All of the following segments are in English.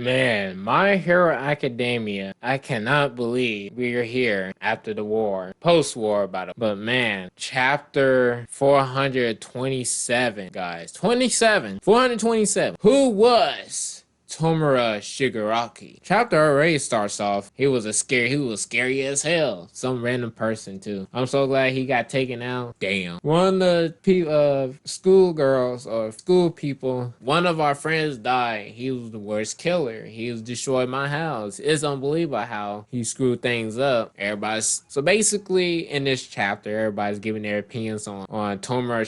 Man, My Hero Academia. I cannot believe we are here after the war. Post-war, by the way. But man, chapter 427, guys. 27. 427. Who was Tomura Shigaraki? Chapter already starts off. He was scary as hell. Some random person too. I'm so glad he got taken out. Damn. One of the school girls or school people, one of our friends died. He was the worst killer. He was destroyed my house. It's unbelievable how he screwed things up. So basically in this chapter, everybody's giving their opinions on Tomura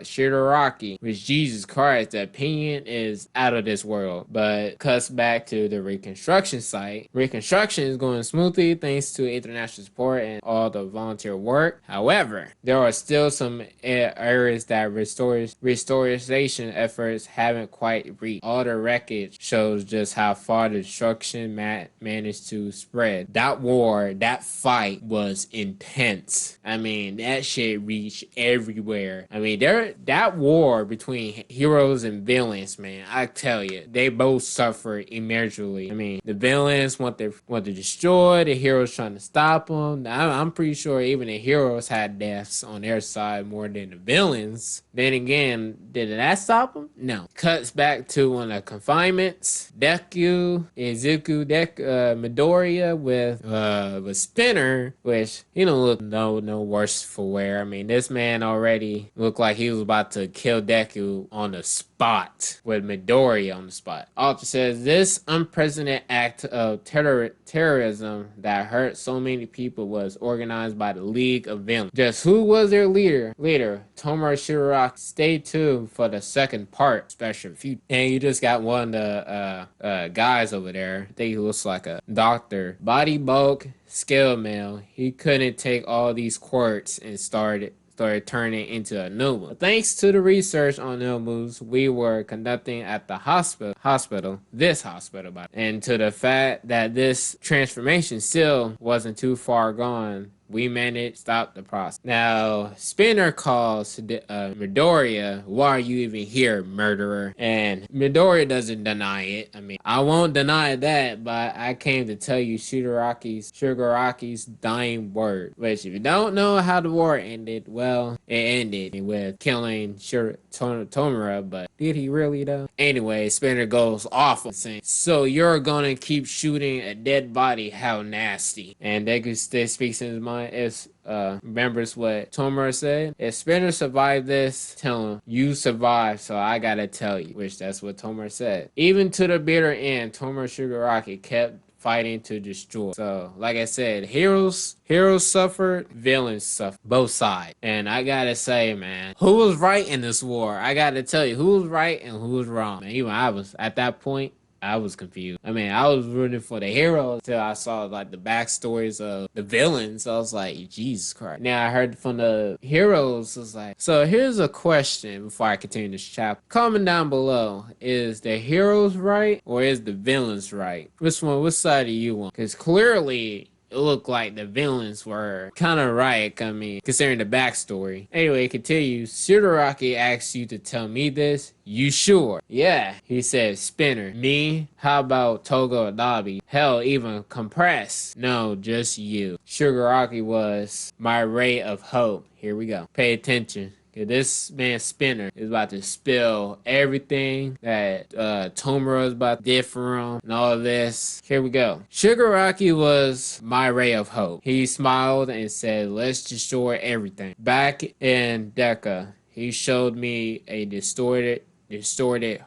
Shigaraki, which Jesus Christ, the opinion is out of this world. But cuts back to the reconstruction site. Reconstruction is going smoothly thanks to international support and all the volunteer work. However, there are still some areas that restoration efforts haven't quite reached. All the wreckage shows just how far the destruction managed to spread. That war, that fight was intense. I mean, that shit reached everywhere. I mean, that war between heroes and villains, man, I tell you, they both suffered immeasurably. I mean, the villains want to destroy, the heroes trying to stop them. I'm pretty sure even the heroes had deaths on their side more than the villains. Then again, did that stop them? No. Cuts back to one of the confinements. Deku, Izuku, Midoriya with Spinner, which he don't look no worse for wear. I mean, this man already looked like he was about to kill Deku on the spot with Midoriya on the spot. Author says this unprecedented act of terrorism that hurt so many people was organized by the League of Villains. Just who was their leader? Tomura Shigaraki. Stay tuned for the second part special feature. And you just got one of the guys over there. I think he looks like a doctor. Body bulk, scale mail. He couldn't take all these quirks and started turning into a new one. Thanks to the research on new moves we were conducting at the hospital, and to the fact that this transformation still wasn't too far gone, we managed to stop the process. Now, Spinner calls Midoriya, why are you even here, murderer? And Midoriya doesn't deny it. I mean, I won't deny that, but I came to tell you Shigaraki's dying word. Which, if you don't know how the war ended, well, it ended with killing Tomura, but did he really though? Anyway, Spinner goes off saying, so you're gonna keep shooting a dead body, how nasty. And Deku speaks in his mind. Remembers what Tomura said. If Spinner survived this, tell him you survived, so I gotta tell you. Which that's what Tomura said. Even to the bitter end, Tomura Shigaraki kept fighting to destroy. So, like I said, heroes suffered, villains suffered, both sides. And I gotta say, man, who was right in this war? I gotta tell you, who was right and who was wrong. Man, even I was at that point. I was confused. I mean, I was rooting for the heroes until I saw like the backstories of the villains. I was like, Jesus Christ. Now I heard from the heroes. I was like, so here's a question before I continue this chapter. Comment down below. Is the heroes right or is the villains right? Which side do you want? Because clearly it looked like the villains were kind of right, I mean, considering the backstory. Anyway, it continues. Shigaraki asks you to tell me this. You sure? Yeah. He said, Spinner. Me? How about Toga Adabi? Hell, even Compress? No, just you. Shigaraki was my ray of hope. Here we go. Pay attention. This man Spinner is about to spill everything that Tomura is about to did for him and all of this. Here we go. Shigaraki was my ray of hope. He smiled and said, let's destroy everything. Back in Deka, he showed me a distorted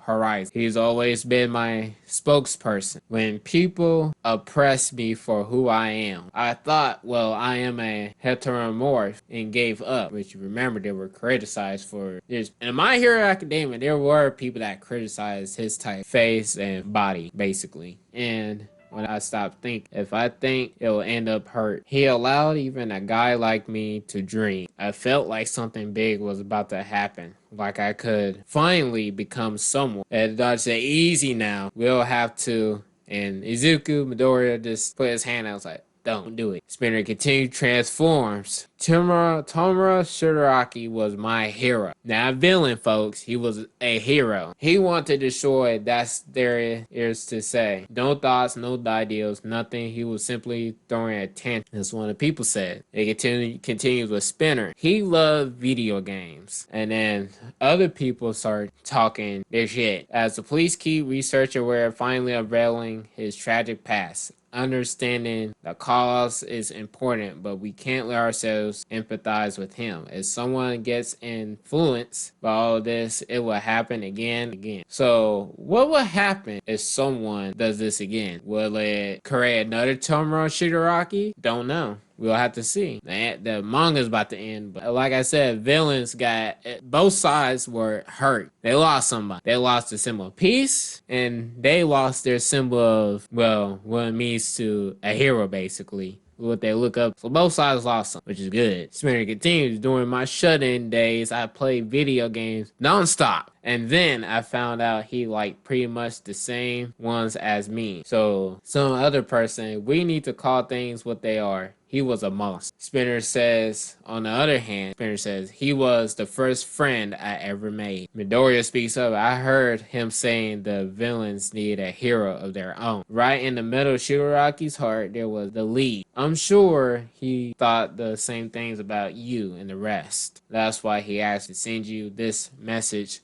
horizon. He's always been my spokesperson. When people oppress me for who I am, I thought, well, I am a heteromorph and gave up, which you remember they were criticized for this. In My Hero Academia, there were people that criticized his type, face and body, basically. And when I stopped thinking, if I think it will end up hurt. He allowed even a guy like me to dream. I felt like something big was about to happen. Like I could finally become someone. And Dodge said, easy now. We'll have to. And Izuku Midoriya just put his hand out. I was like, Don't do it. Spinner continued transforms. Tomura Shigaraki was my hero. Not a villain, folks. He was a hero. He wanted to destroy. That's there is to say. No thoughts, no ideals, nothing. He was simply throwing a tantrum. That's what the people said. It continues with Spinner. He loved video games. And then other people start talking their shit. As the police keep researching, we're finally unveiling his tragic past. Understanding the cause is important, but we can't let ourselves empathize with him. If someone gets influenced by all this, it will happen again. So what will happen if someone does this again? Will it create another Tomura Shigaraki? Don't know. We'll have to see. The manga's about to end, but like I said, villains got both sides were hurt. They lost somebody. They lost the symbol of peace, and they lost their symbol of, well, what it means to a hero, basically. What they look up. So both sides lost some, which is good. Spinner continues. During my shut-in days, I played video games non-stop. And then I found out he liked pretty much the same ones as me. So some other person, we need to call things what they are. He was a monster. Spinner says, on the other hand, Spinner says, he was the first friend I ever made. Midoriya speaks up. I heard him saying the villains need a hero of their own. Right in the middle of Shigaraki's heart, there was the lead. I'm sure he thought the same things about you and the rest. That's why he asked to send you this message.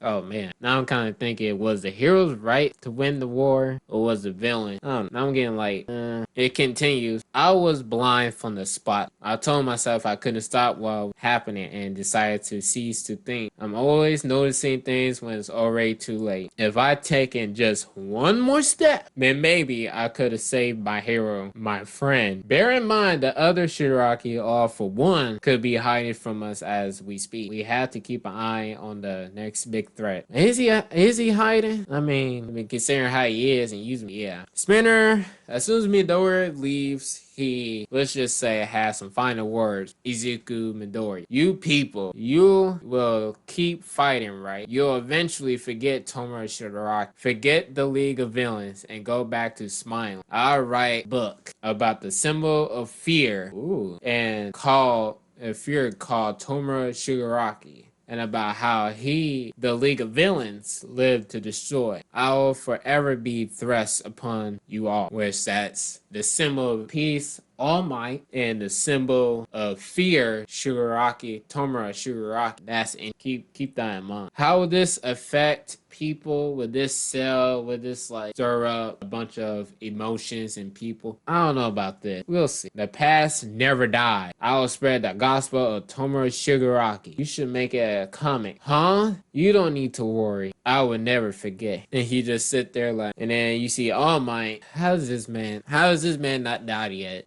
Oh man, now I'm kind of thinking, was the hero's right to win the war, or was the villain? I don't know. I'm getting like, it continues. I was blind from the spot. I told myself I couldn't stop while happening and decided to cease to think. I'm always noticing things when it's already too late. If I'd taken just one more step, then maybe I could have saved my hero, my friend. Bear in mind the other Shigaraki, all for one, could be hiding from us as we speak. We have to keep an eye on the next big threat. Is he hiding? I mean, considering how he is and using, yeah. Spinner, as soon as Midoriya leaves, he, let's just say, has some final words. Izuku Midoriya. You people, you will keep fighting, right? You'll eventually forget Tomura Shigaraki, forget the League of Villains, and go back to smiling. I'll write a book about the symbol of fear, and called Tomura Shigaraki, and about how he, the League of Villains, lived to destroy. I will forever be thrust upon you all, which that's the symbol of peace, All Might, and the symbol of fear, Shigaraki, Tomura Shigaraki. That's in, keep that in mind. How will this affect people? With this cell, with this like stir up a bunch of emotions and people? I don't know about this. We'll see. The past never died. I will spread the gospel of Tomura Shigaraki. You should make it a comic. Huh? You don't need to worry. I will never forget. And he just sit there like, and then you see All Might. How is this man not died yet?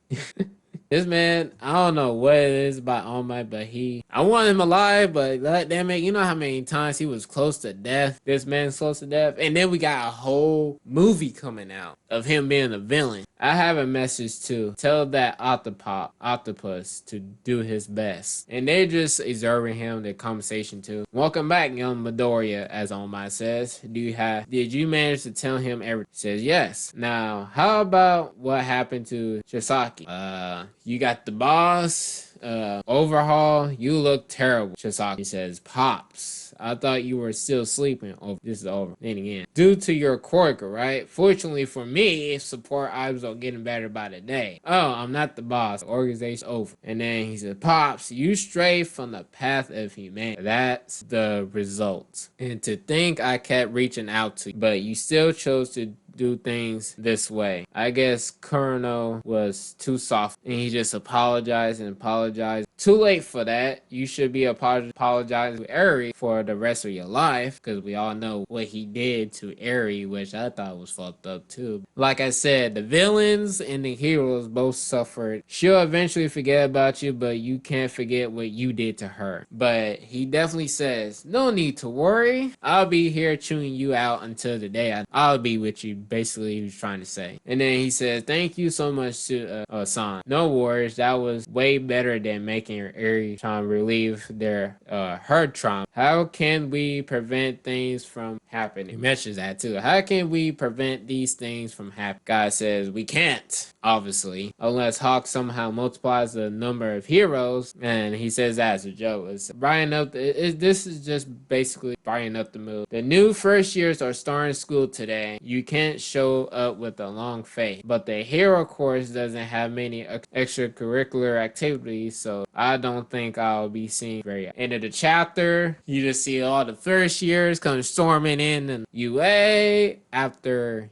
This man, I don't know what it is about All Might, but I want him alive, but damn it, you know how many times he was close to death? This man's close to death. And then we got a whole movie coming out of him being a villain. I have a message too. Tell that octopus to do his best. And they're just observing him, their conversation too. Welcome back, young Midoriya, as All Might says. Did you manage to tell him everything? He says yes. Now, how about what happened to Chisaki? You got the boss, overhaul, you look terrible. Chisaki says, Pops, I thought you were still sleeping. Oh, this is over. Then again, due to your quirk, right? Fortunately for me, support items are getting better by the day. Oh, I'm not the boss. The organization's over. And then he said, Pops, you stray from the path of humanity. That's the result. And to think I kept reaching out to you, but you still chose to do things this way. I guess Kureno was too soft and he just apologized and apologized. Too late for that. You should be apologizing to Eri for the rest of your life, because we all know what he did to Eri, which I thought was fucked up too. Like I said, the villains and the heroes both suffered. She'll eventually forget about you, but you can't forget what you did to her. But he definitely says, no need to worry. I'll be here chewing you out until the day I'll be with you basically he was trying to say. And then he says, thank you so much to San. No worries, that was way better than making Eri trying to relieve their her trauma. How can we prevent things from happening? He mentions that too. How can we prevent these things from happening? God says we can't, obviously, unless Hawk somehow multiplies the number of heroes. And he says that as a joke. It's brighten up. This is just basically brighten up the mood. The new first years are starting school today. You can't show up with a long face, but the hero course doesn't have many extracurricular activities, so I don't think I'll be seeing very end of the chapter. You just see all the first years come storming in and UA after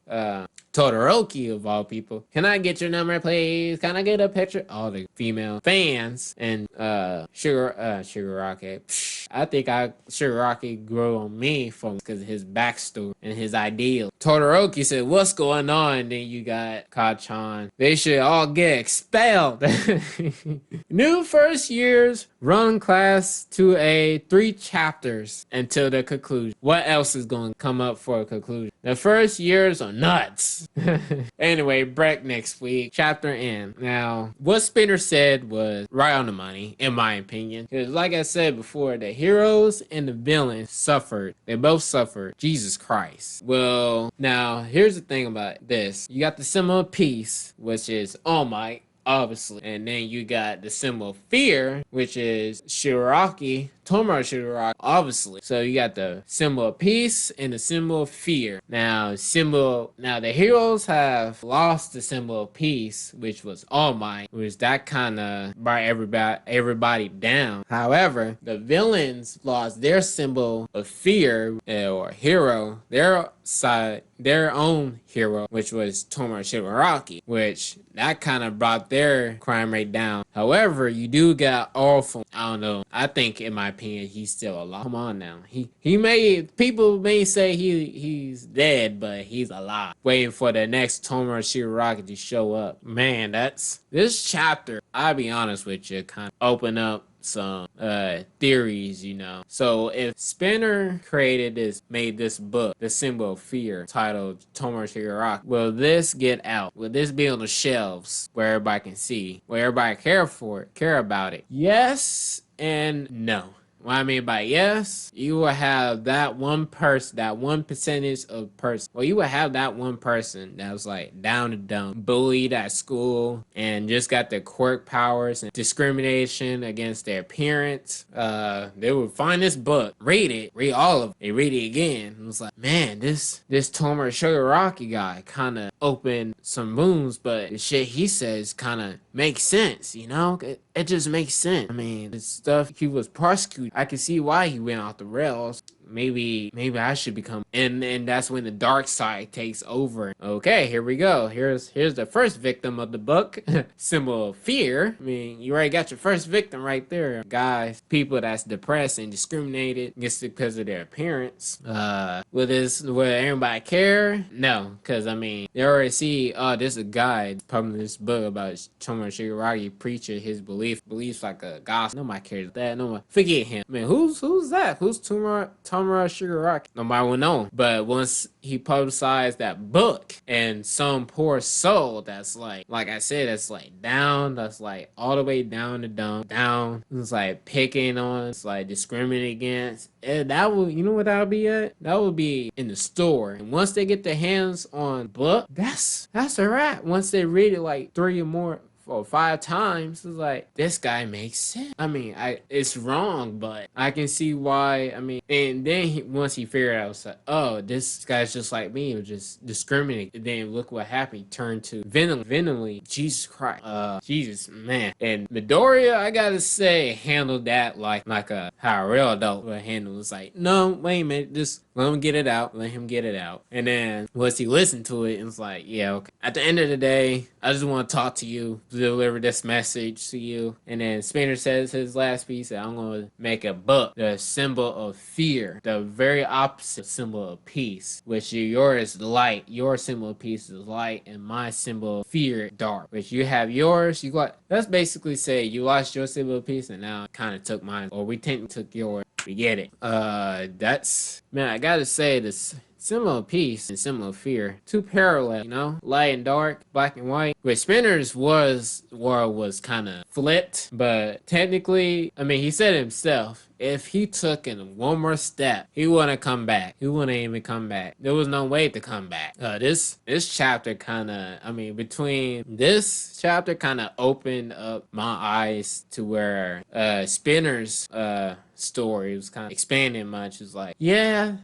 Todoroki of all people. Can I get your number, please? Can I get a picture? All the female fans and Shigaraki. I think Shigaraki grew on me from because of his backstory and his ideal. Todoroki said, "What's going on?" And then you got Kacchan. They should all get expelled. New first years run class to 3 chapters until the conclusion. What else is going to come up for a conclusion? The first years are nuts. Anyway, break next week. Chapter end. Now, what Spinner said was right on the money, in my opinion. Because like I said before, the heroes and the villains suffered. They both suffered. Jesus Christ. Well, now, here's the thing about this. You got the symbol of peace, which is All Might, obviously. And then you got the symbol of fear, which is Shigaraki, Tomura Shigaraki, obviously. So you got the symbol of peace and the symbol of fear. Now the heroes have lost the symbol of peace, which was All Might, which that kind of brought everybody down. However, the villains lost their symbol of fear or hero, their own hero, which was Tomura Shigaraki, which that kind of brought their crime rate down. However, you do got Orphan. I don't know. I think, in my opinion, he's still alive. Come on now. People may say he's dead, but he's alive. Waiting for the next Tomura Shigaraki to show up. Man, this chapter, I'll be honest with you, kind of open up some theories, you know. So if Spinner made this book, The Symbol of Fear, titled Tomura Shigaraki, will this get out? Will this be on the shelves where everybody can see, where everybody care about it? Yes and no. What I mean by yes, you will have that one person, that one percentage of person. Well, you will have that one person that was like down to dumb, bullied at school, and just got the quirk powers and discrimination against their parents. They would find this book, read all of it, they read it again. It was like, man, this Tomura Shigaraki guy kind of opened some wounds, but the shit he says kind of makes sense, you know? It just makes sense. I mean, the stuff he was prosecuted, I can see why he went off the rails. Maybe I should become, and that's when the dark side takes over. Okay, here we go. Here's the first victim of the book. Symbol of fear. I mean, you already got your first victim right there. Guys, people that's depressed and discriminated just because of their appearance. Will everybody care? No, because I mean, they already see, this is a guy publishing this book about Tomura Shigaraki preaching his beliefs like a gospel. Nobody cares that. No one, forget him. I mean, who's that? Who's Tomura Shigaraki? Nobody will know. But once he publicized that book, and some poor soul that's like I said, that's like down, that's like all the way down to down. It's like picking on, it's like discriminating against. And that will, you know what that would be at? That would be in the store. And once they get their hands on book, that's a wrap. Once they read it like 3 or 5 times, it's like, this guy makes sense. I mean, it's wrong, but I can see why. I mean, and then once he figured out, it's like, oh, this guy's just like me, or just discriminating. And then look what happened. He turned to venomly. Jesus Christ. Jesus, man. And Midoriya, I gotta say, handled that like how a real adult would handle it. It's like, no, wait a minute, just let him get it out. Let him get it out. And then once he listened to it, it's like, yeah, okay. At the end of the day, I just want to talk to you, deliver this message to you. And then Spinner says his last piece that I'm going to make a book, the symbol of fear, the very opposite symbol of peace, which yours is light. Your symbol of peace is light, and my symbol of fear dark. Which you have yours, that's basically say you lost your symbol of peace, and now it kind of took mine, or we technically took yours. We get it. Man, I gotta say this similar peace and similar fear. Two parallel, you know, light and dark, black and white. With Spinner's world was kind of flipped, but technically, I mean, he said it himself. If he took in one more step, he wouldn't come back. He wouldn't even come back. There was no way to come back. This chapter kind of, I mean, between this chapter kind of opened up my eyes to where Spinner's story was kind of expanding much. It's like, yeah,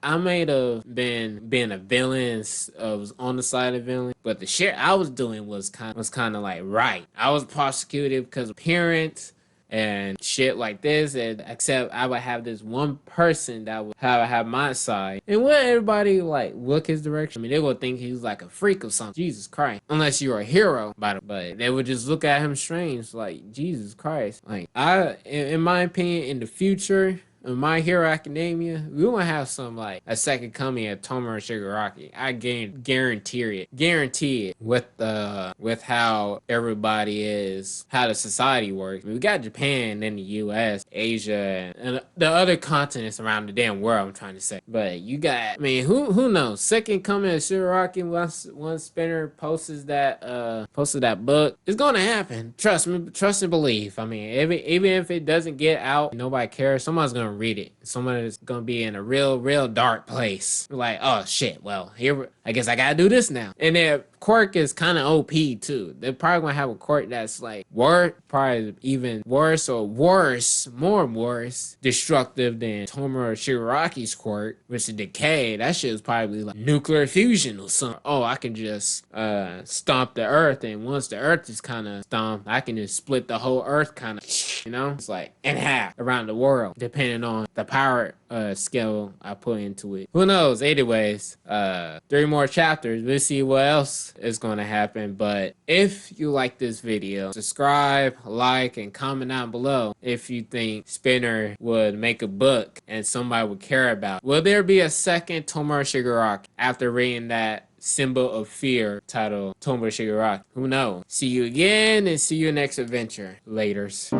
I might have been a villain, was on the side of villain, but the shit I was doing was kind of like right. I was prosecuted because of parents and shit like this, and except I would have this one person that would have my side, and would everybody like look his direction? I mean, they would think he's like a freak or something. Jesus Christ, unless you're a hero, but they would just look at him strange, like Jesus Christ. Like in my opinion, in the future, in My Hero Academia, we won't have some like a second coming of Tomura Shigaraki. I guarantee it with how everybody is, how the society works. I mean, we got Japan and the U.S., Asia, and the other continents around the damn world. I'm trying to say, but you got, I mean, who knows? Second coming of Shigaraki, once Spinner posts that book, it's gonna happen. Trust and believe. I mean, even if it doesn't get out, nobody cares. Someone's gonna read it. Someone is gonna be in a real dark place. Like, oh shit, well, here, I guess I gotta do this now. And then quirk is kind of OP too. They're probably gonna have a quirk that's like probably even worse or more worse, destructive than Tomura Shigaraki's quirk, which is decay. That shit is probably like nuclear fusion or something. Oh, I can just stomp the earth, and once the earth is kind of stomped, I can just split the whole earth kind of, you know? It's like in half around the world, depending on the power scale I put into it. Who knows? Anyways, 3 more chapters. We'll see what else is going to happen. But if you like this video, subscribe, like, and comment down below if you think Spinner would make a book and somebody would care about. Will there be a second Tomura Shigaraki after reading that Symbol of Fear title, Tomura Shigaraki? Who knows? See you again, and see you next adventure. Laters.